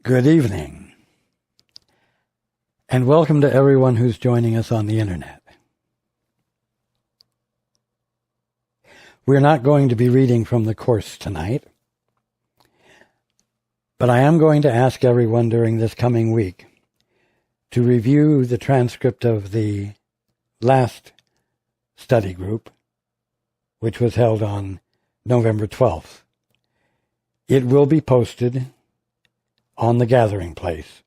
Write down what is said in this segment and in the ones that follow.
Good evening, and welcome to everyone who's joining us on the internet. We're not going to be reading from the course tonight, but I am going to ask everyone during this coming week to review the transcript of the last study group, which was held on November 12th. It will be posted on the gathering place.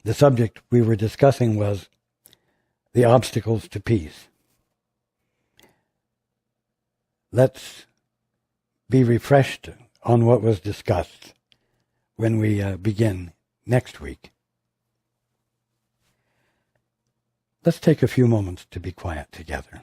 The subject we were discussing was the obstacles to peace. Let's be refreshed on what was discussed when we begin next week. Let's take a few moments to be quiet together.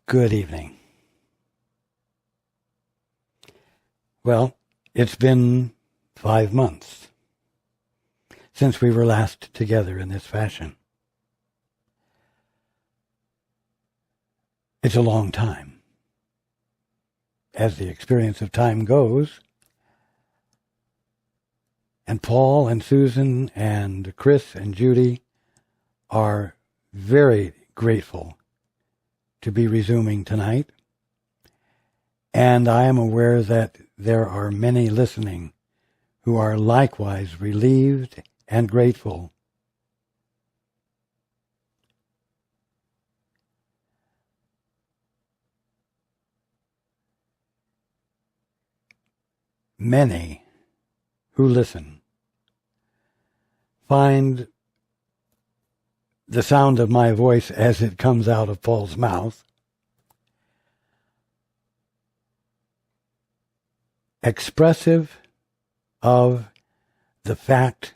Good evening. Well, it's been 5 months since we were last together in this fashion. It's a long time. As the experience of time goes, and Paul and Susan and Chris and Judy are very grateful to be resuming tonight, and I am aware that there are many listening who are likewise relieved and grateful. Many who listen find the sound of my voice as it comes out of Paul's mouth expressive of the fact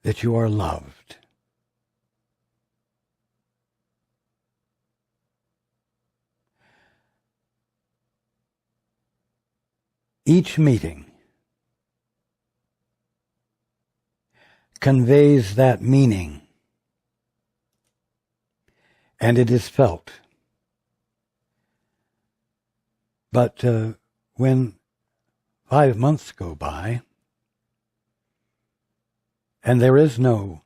that you are loved. Each meeting conveys that meaning, and it is felt. But when 5 months go by, and there is no,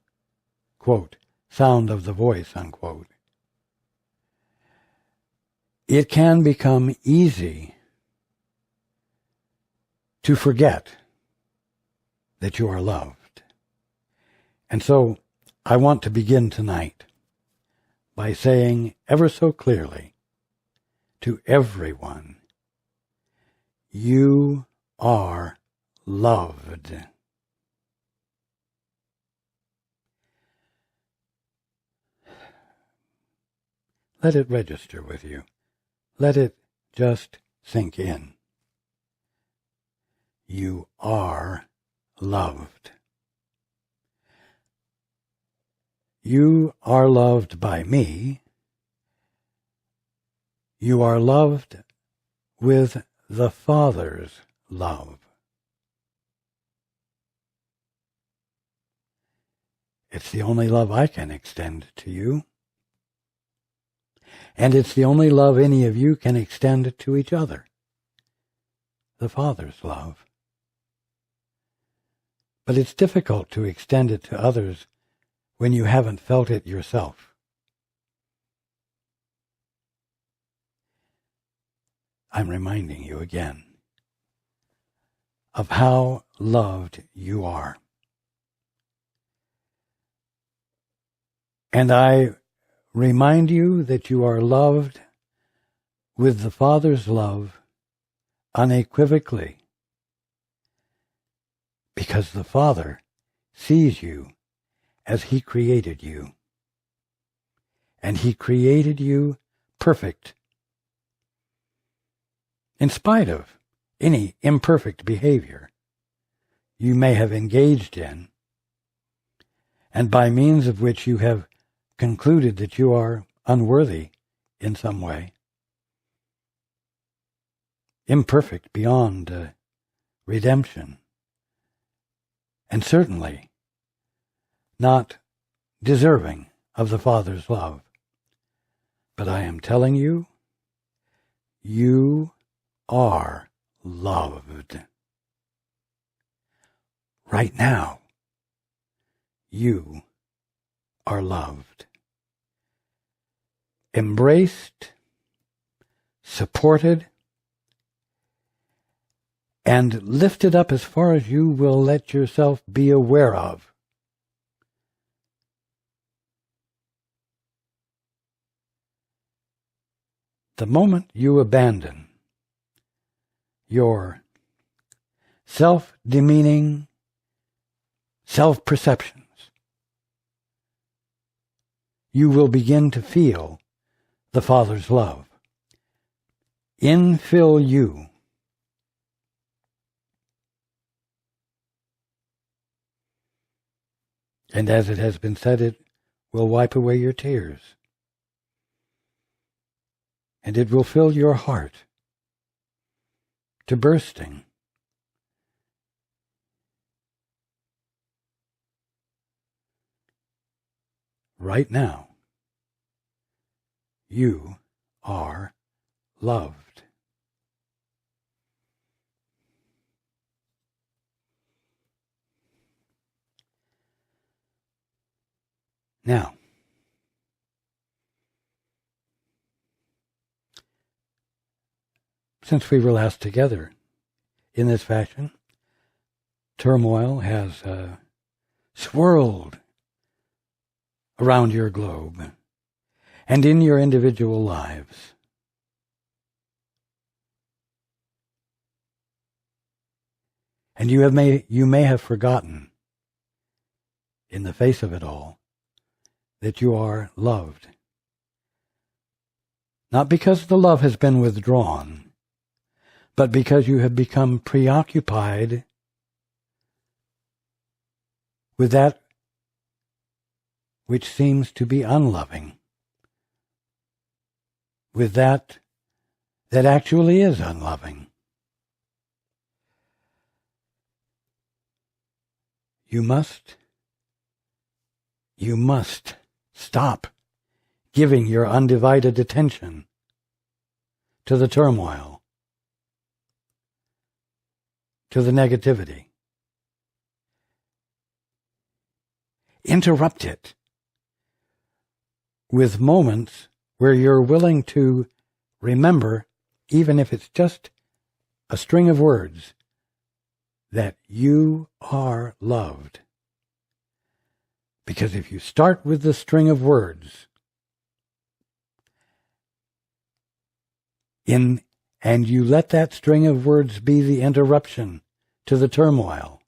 quote, sound of the voice, unquote, it can become easy to forget that you are loved. And so I want to begin tonight by saying ever so clearly to everyone, you are loved. Let it register with you. Let it just sink in. You are loved. You are loved by me. You are loved with the Father's love. It's the only love I can extend to you. And it's the only love any of you can extend to each other. The Father's love. But it's difficult to extend it to others when you haven't felt it yourself. I'm reminding you again of how loved you are. And I remind you that you are loved with the Father's love unequivocally, because the Father sees you as He created you. And He created you perfect, in spite of any imperfect behavior you may have engaged in, and by means of which you have concluded that you are unworthy in some way, imperfect beyond redemption, and certainly not deserving of the Father's love. But I am telling you, you are loved. Right now, you are loved. Embraced, supported, and lifted up as far as you will let yourself be aware of. The moment you abandon your self-demeaning self-perceptions, you will begin to feel the Father's love infill you. And as it has been said, it will wipe away your tears. And it will fill your heart to bursting. Right now, you are loved. Now, since we were last together in this fashion, turmoil has swirled around your globe and in your individual lives. And you may have forgotten, in the face of it all, that you are loved. Not because the love has been withdrawn, but because you have become preoccupied with that which seems to be unloving, with that actually is unloving. You must stop giving your undivided attention to the turmoil, to the negativity. Interrupt it with moments where you're willing to remember, even if it's just a string of words, that you are loved. Because if you start with the string of words, and you let that string of words be the interruption to the turmoil,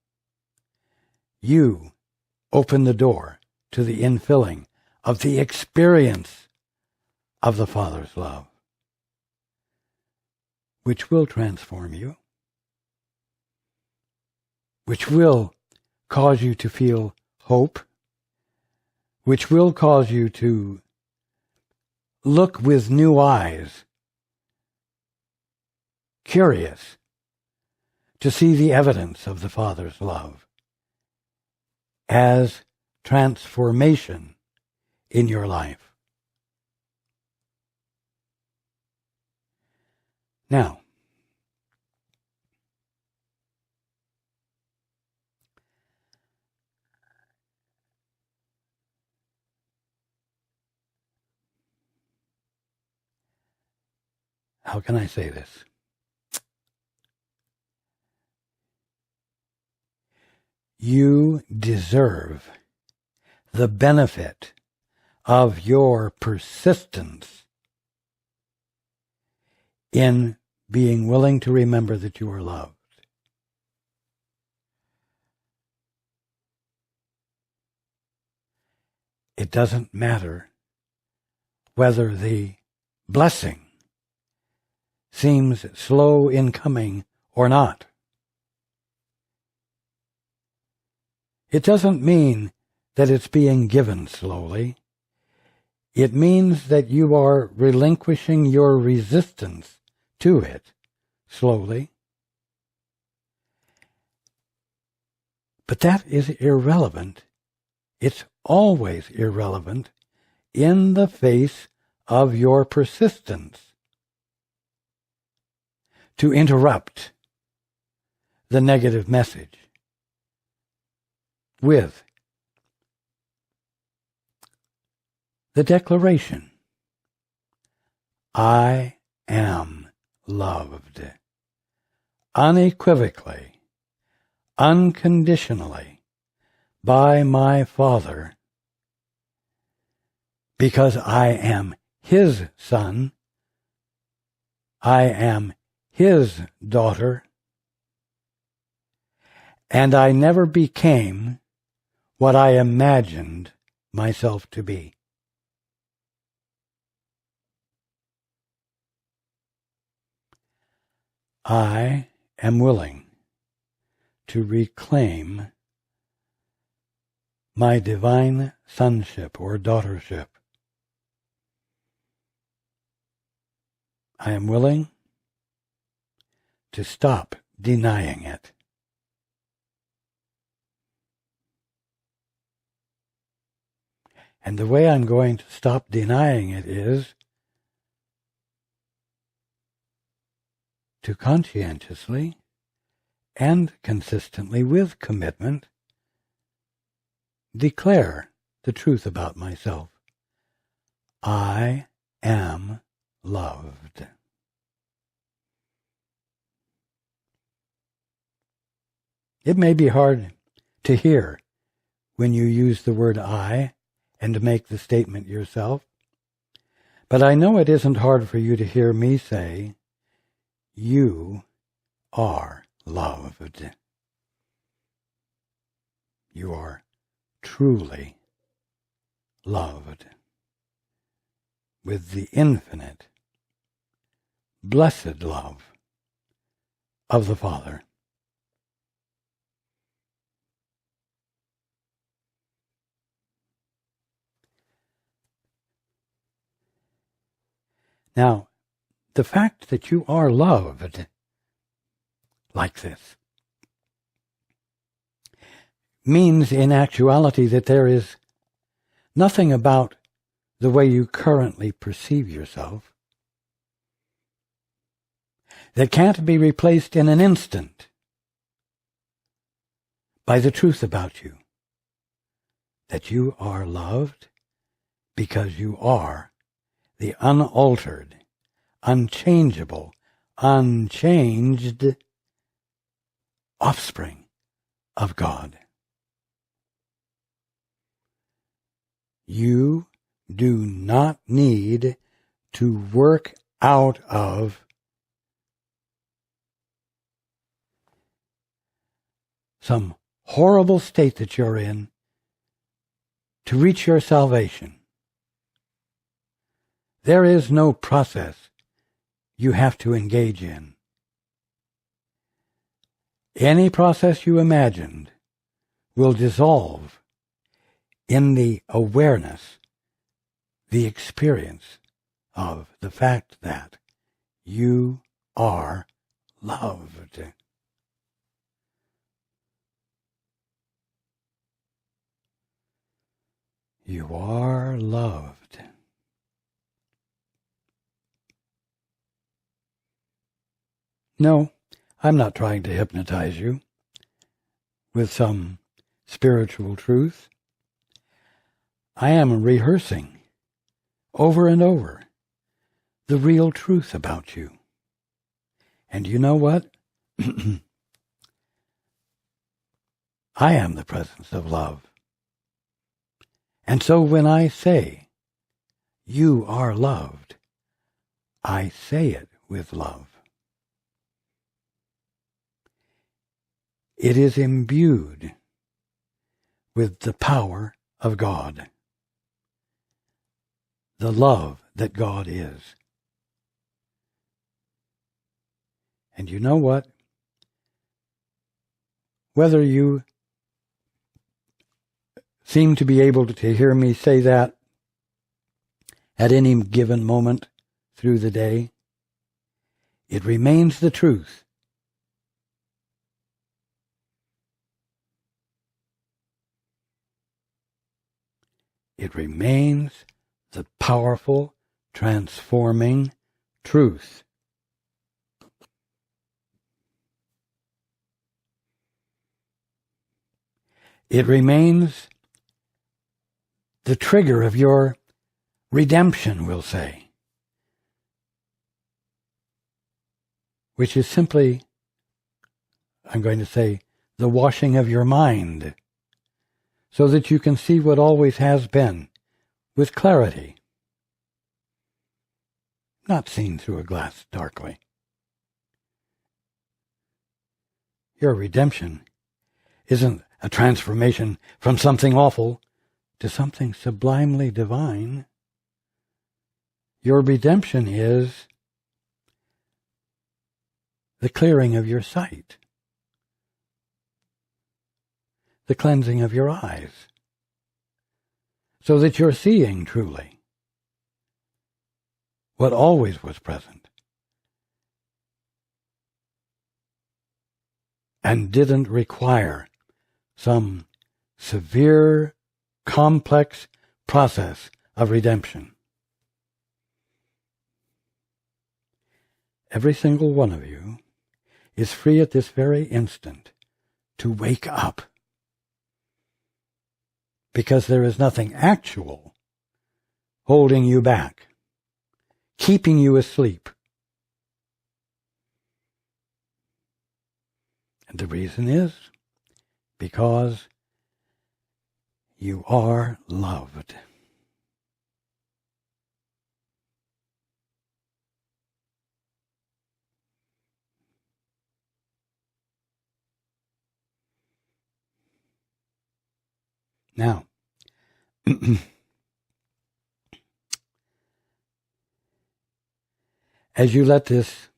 you open the door to the infilling of the experience of the Father's love, which will transform you, which will cause you to feel hope, which will cause you to look with new eyes, curious to see the evidence of the Father's love as transformation in your life. Now, how can I say this? You deserve the benefit of your persistence in being willing to remember that you are loved. It doesn't matter whether the blessing seems slow in coming or not. It doesn't mean that it's being given slowly. It means that you are relinquishing your resistance to it slowly. But that is irrelevant. It's always irrelevant in the face of your persistence to interrupt the negative message with the declaration, I am loved, unequivocally, unconditionally, by my Father, because I am His son, I am His daughter, and I never became what I imagined myself to be. I am willing to reclaim my divine sonship or daughtership. I am willing to stop denying it. And the way I'm going to stop denying it is to conscientiously and consistently with commitment declare the truth about myself. I am loved. It may be hard to hear when you use the word I and to make the statement yourself, but I know it isn't hard for you to hear me say, you are loved. You are truly loved with the infinite, blessed love of the Father. Now, the fact that you are loved like this means in actuality that there is nothing about the way you currently perceive yourself that can't be replaced in an instant by the truth about you, that you are loved because you are the unaltered, unchangeable, unchanged offspring of God. You do not need to work out of some horrible state that you're in to reach your salvation. There is no process you have to engage in. Any process you imagined will dissolve in the awareness, the experience of the fact that you are loved. You are loved. No, I'm not trying to hypnotize you with some spiritual truth. I am rehearsing over and over the real truth about you. And you know what? I am the presence of love. And so when I say, you are loved, I say it with love. It is imbued with the power of God, the love that God is. And you know what? whether you seem to be able to hear me say that at any given moment through the day, it remains the truth. It remains the powerful, transforming truth. It remains the trigger of your redemption, we'll say, which is simply, I'm going to say, the washing of your mind, so that you can see what always has been with clarity, not seen through a glass darkly. Your redemption isn't a transformation from something awful to something sublimely divine. Your redemption is the clearing of your sight, the cleansing of your eyes, so that you're seeing truly what always was present and didn't require some severe, complex process of redemption. Every single one of you is free at this very instant to wake up, because there is nothing actual holding you back, keeping you asleep. And the reason is because you are loved. Now, as you let this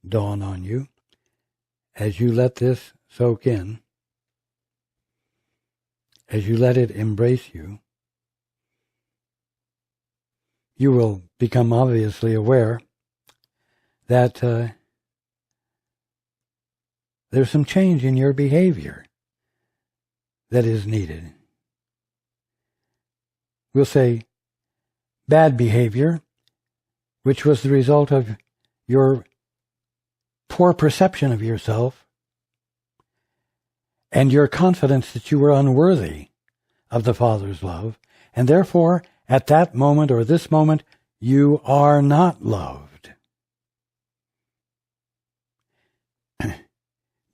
dawn on you, as you let this soak in, as you let it embrace you, you will become obviously aware that there's some change in your behavior that is needed. We'll say bad behavior, which was the result of your poor perception of yourself and your confidence that you were unworthy of the Father's love, and therefore, at that moment or this moment, you are not loved.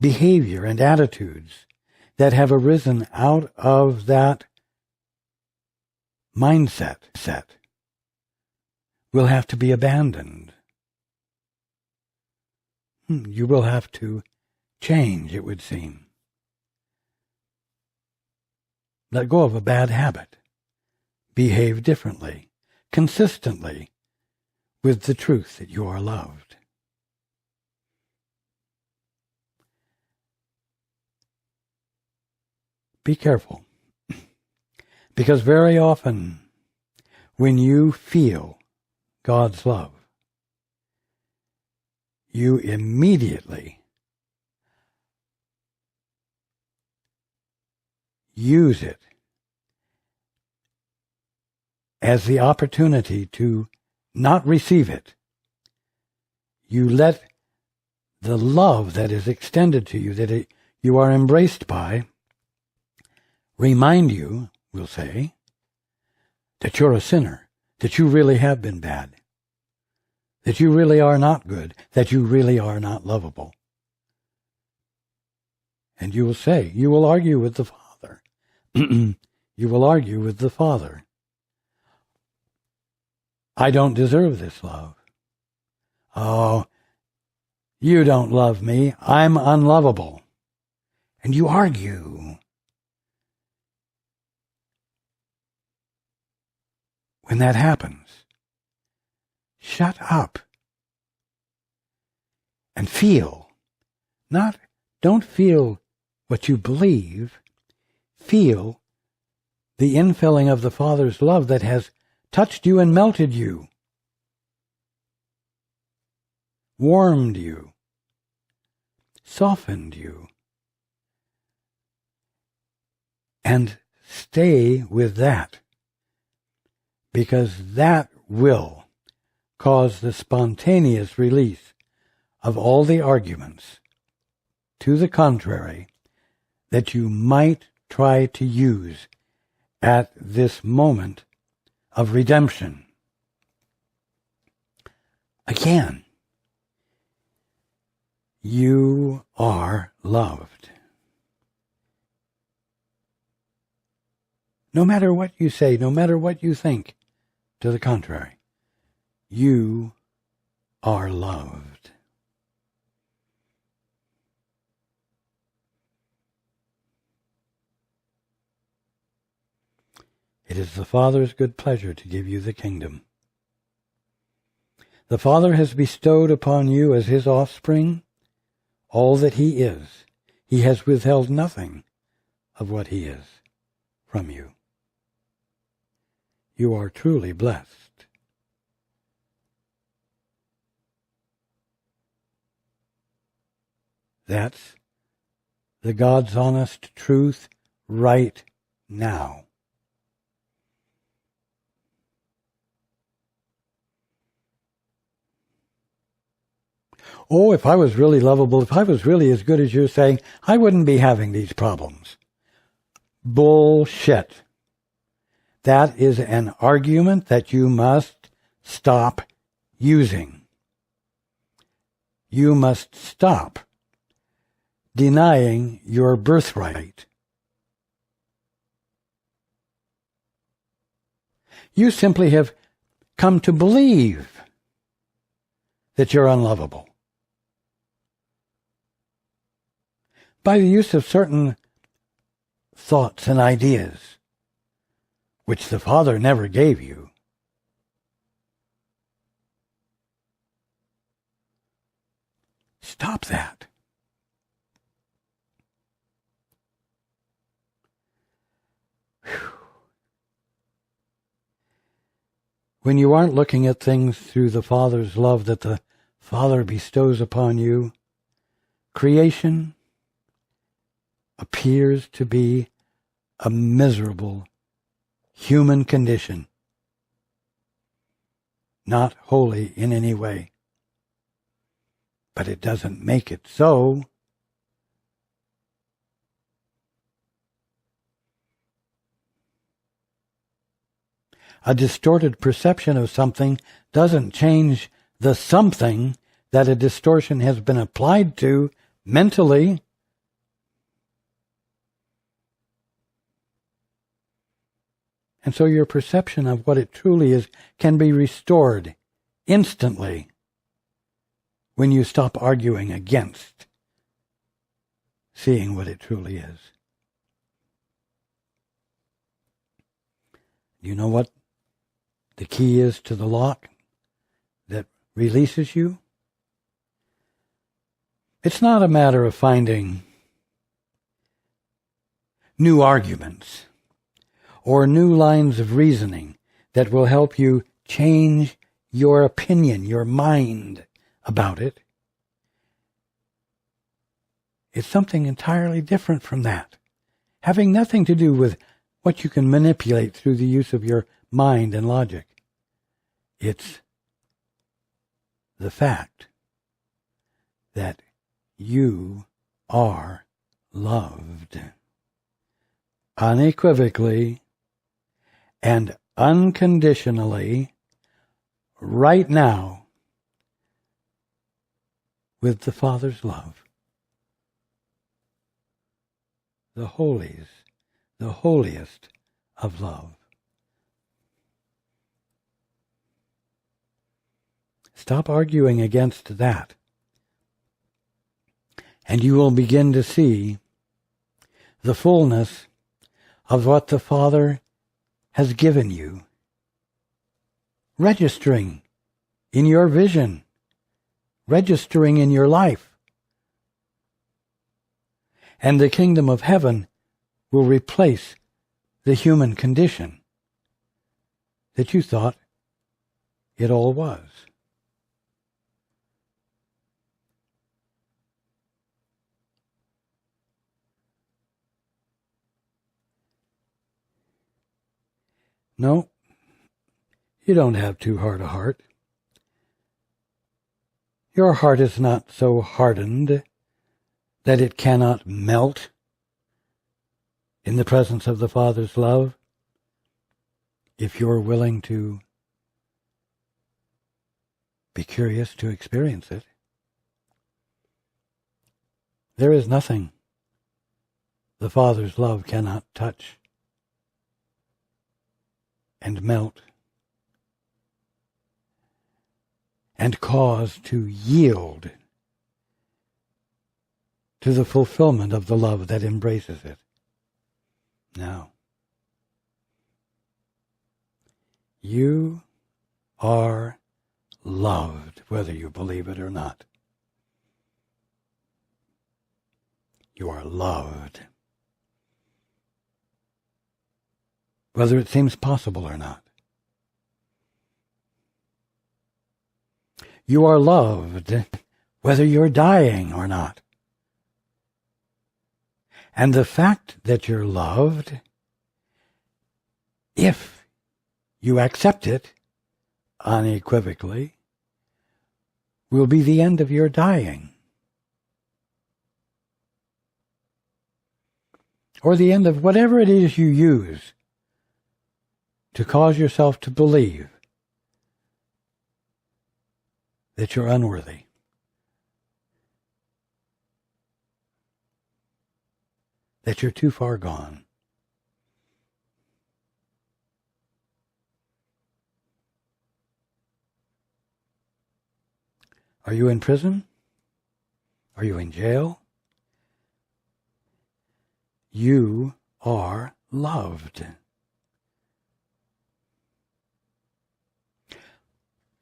Behavior and attitudes that have arisen out of that mindset will have to be abandoned. You will have to change, it would seem. Let go of a bad habit. Behave differently, consistently, with the truth that you are loved. Be careful, because very often when you feel God's love, you immediately use it as the opportunity to not receive it. You let the love that is extended to you, that you are embraced by, remind you, we'll say, that you're a sinner, that you really have been bad, that you really are not good, that you really are not lovable. And you will say, you will argue with the Father. You will argue with the Father. I don't deserve this love. Oh, you don't love me. I'm unlovable. And you argue. When that happens, shut up and feel. Don't feel what you believe, feel the infilling of the Father's love that has touched you and melted you, warmed you, softened you, and stay with that, because that will cause the spontaneous release of all the arguments to the contrary that you might try to use at this moment of redemption. Again, you are loved. No matter what you say, no matter what you think, to the contrary, you are loved. It is the Father's good pleasure to give you the kingdom. The Father has bestowed upon you as his offspring all that he is. He has withheld nothing of what he is from you. You are truly blessed. That's the God's honest truth right now. Oh, if I was really lovable, if I was really as good as you're saying, I wouldn't be having these problems. Bullshit. That is an argument that you must stop using. You must stop denying your birthright. You simply have come to believe that you're unlovable by the use of certain thoughts and ideas which the Father never gave you. Stop that. Whew. When you aren't looking at things through the Father's love that the Father bestows upon you, creation appears to be a miserable human condition, not holy in any way. But it doesn't make it so. A distorted perception of something doesn't change the something that a distortion has been applied to mentally. And so your perception of what it truly is can be restored instantly when you stop arguing against seeing what it truly is. You know what the key is to the lock that releases you? It's not a matter of finding new arguments or new lines of reasoning that will help you change your opinion, your mind about it. It's something entirely different from that, having nothing to do with what you can manipulate through the use of your mind and logic. It's the fact that you are loved unequivocally and unconditionally right now with the Father's love. The holiest of love. Stop arguing against that, and you will begin to see the fullness of what the Father has given you, registering in your vision, registering in your life. And the kingdom of heaven will replace the human condition that you thought it all was. No, you don't have too hard a heart. Your heart is not so hardened that it cannot melt in the presence of the Father's love, if you're willing to be curious to experience it. There is nothing the Father's love cannot touch and melt and cause to yield to the fulfillment of the love that embraces it. Now, you are loved, whether you believe it or not. You are loved, whether it seems possible or not. You are loved, whether you're dying or not. And the fact that you're loved, if you accept it unequivocally, will be the end of your dying. Or the end of whatever it is you use to cause yourself to believe that you're unworthy. That you're too far gone. Are you in prison? Are you in jail? You are loved.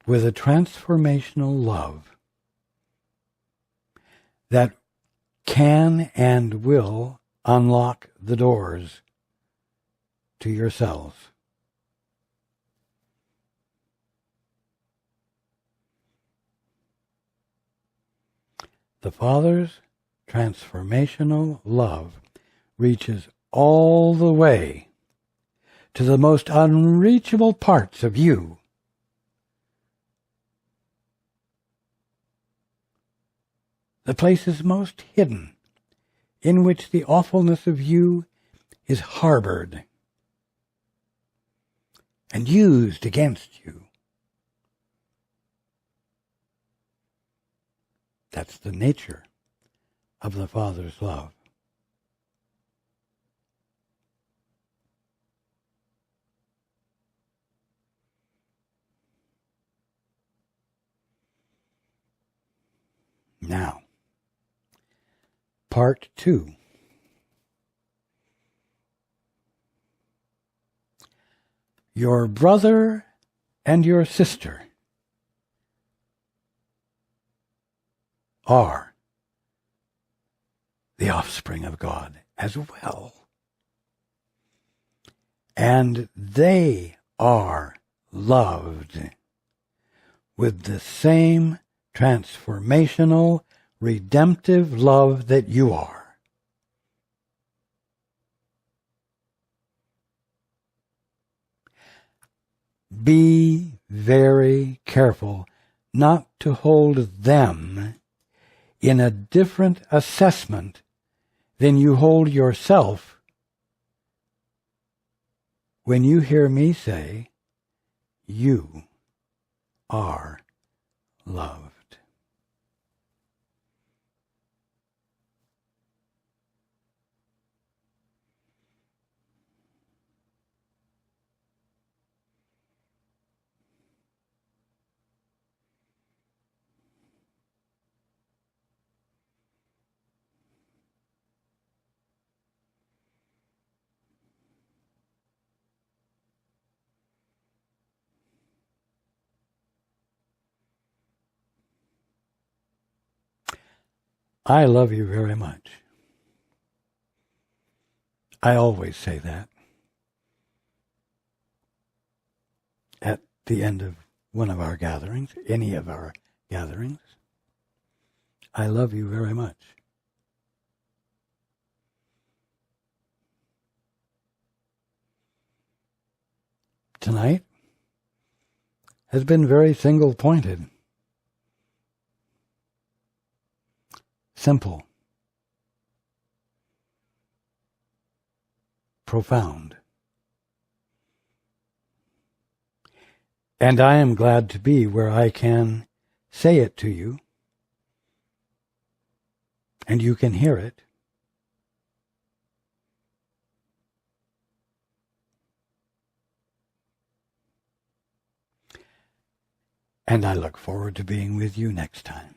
With a transformational love that can and will unlock the doors to yourselves. The Father's transformational love reaches all the way to the most unreachable parts of you. The places most hidden, in which the awfulness of you is harbored and used against you. That's the nature of the Father's love. Now, Part 2. Your brother and your sister are the offspring of God as well. And they are loved with the same transformational, redemptive love that you are. Be very careful not to hold them in a different assessment than you hold yourself when you hear me say, you are loved. I love you very much. I always say that at the end of one of our gatherings, any of our gatherings. I love you very much. Tonight has been very single-pointed, simple, profound. And I am glad to be where I can say it to you, and you can hear it. And I look forward to being with you next time.